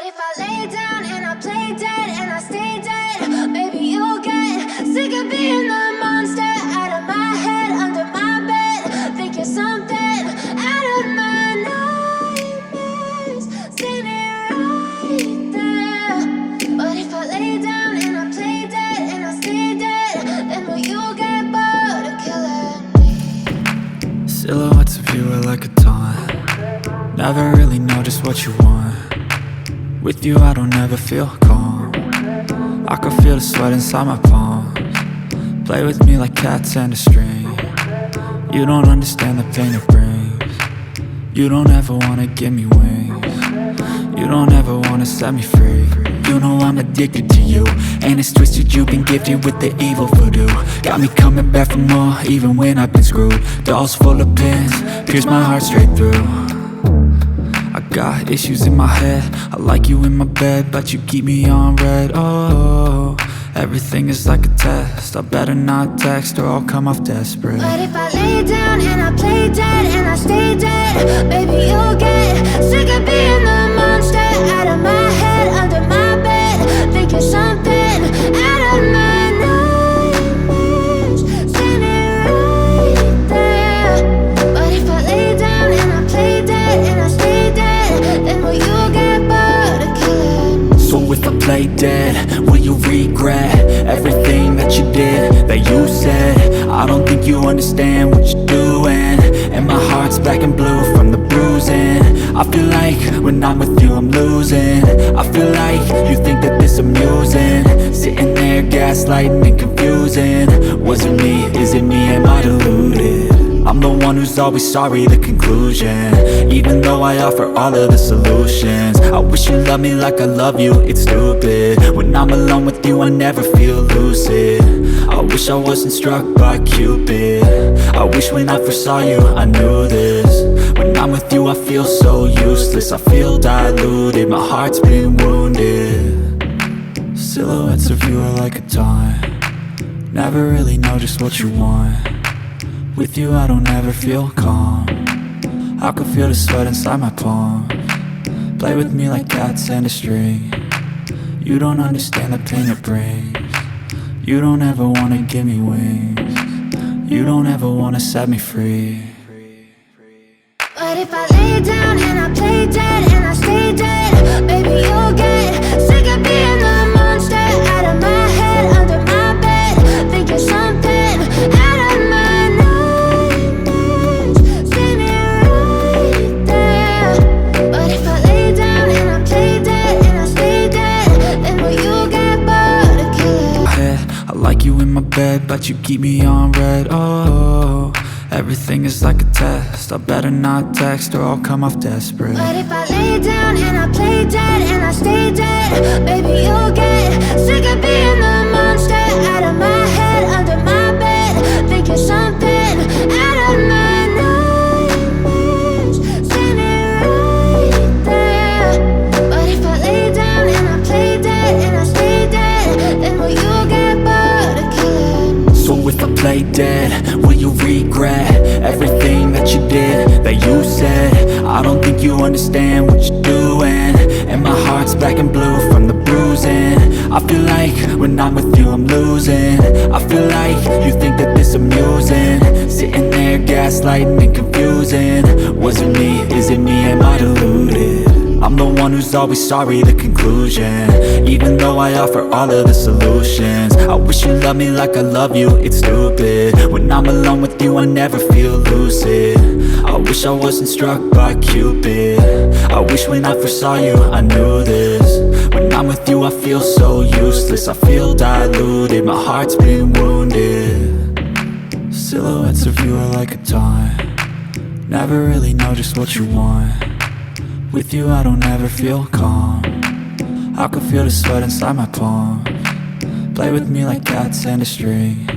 But if I lay down and I play dead and I stay dead, maybe you'll get sick of being the monster out of my head, under my bed. Think you're something out of my nightmares, standing right there. But if I lay down and I play dead and I stay dead, then will you get bored of killing me? Silhouettes of you are like a taunt. Never really know just what you want. With you I don't ever feel calm. I can feel the sweat inside my palms. Play with me like cats and a string. You don't understand the pain it brings. You don't ever wanna give me wings. You don't ever wanna set me free. You know I'm addicted to you, and it's twisted, you've been gifted with the evil voodoo. Got me coming back for more, even when I've been screwed. Dolls full of pins, pierce my heart straight through. I got issues in my head, I like you in my bed, but you keep me on red. Oh, everything is like a test, I better not text or I'll come off desperate. But if I lay down and I play dead and I stay dead, baby you'll get sick of being the monster out of my head, under my bed. Think you're something out of my nightmares, standing right there. But if I lay down and I play dead and I stay dead, then will you get bored of killing me? So if I play dead, will you regret everything that you did, that you said? I don't think you understand what you're doing, and my heart's black and blue from the bruising. I feel like when I'm with you I'm losing. I feel like you think that this amusing, sitting there gaslighting and confusing. Was it me? Is it me? Am I deluded? I'm the one who's always sorry, the conclusion, even though I offer all of the solutions. I wish you loved me like I love you, it's stupid. When I'm alone with you I never feel lucid. I wish I wasn't struck by Cupid. I wish when I first saw you I knew this. When I'm with you I feel so useless, I feel diluted, my heart's been wounded. Silhouettes of you are like a taunt. Never really know just what you want. With you I don't ever feel calm. I can feel the sweat inside my palms. Play with me like cats and a string. You don't understand the pain it brings. You don't ever wanna give me wings. You don't ever wanna set me free. But if I lay down and I play dead and I stay dead, baby you'll get sick of being the monster out of my head, under my bed. Think you're something out of my nightmares, standing right there. But if I lay down and I play dead and I stay dead, then will you get bored of killing me? I like you in my bed, but you keep me on red. Oh, everything is like a test, I better not text or I'll come off desperate. But if I lay down and I play dead and I stay dead, baby you'll get sick of being the monster out of my head, under my bed. Think you're something out of my nightmares, standing right there. But if I lay down and I play dead and I stay dead, then will you get bored of killing me? So if I play dead, will you regret everything that you did, that you said? I don't think you understand what you're doing, and my heart's black and blue from the bruising. I feel like when I'm with you I'm losing. I feel like you think that this amusing, sitting there gaslighting and confusing. Was it me? Is it me? Am I deluded? I'm the one who's always sorry, the conclusion, even though I offer all of the solutions. I wish you loved me like I love you, it's stupid. When I'm alone with you I never feel lucid. I wish I wasn't struck by Cupid. I wish when I first saw you I knew this. When I'm with you I feel so useless, I feel diluted, my heart's been wounded. Silhouettes of you are like a taunt. Never really know just what you want. With you I don't ever feel calm. I can feel the sweat inside my palms. Play with me like cats and a string.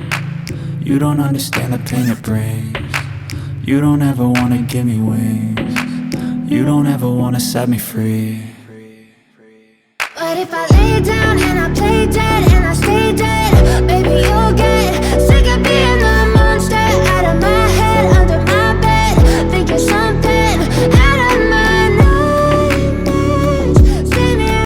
You don't understand the pain it brings. You don't ever wanna give me wings. You don't ever wanna set me free.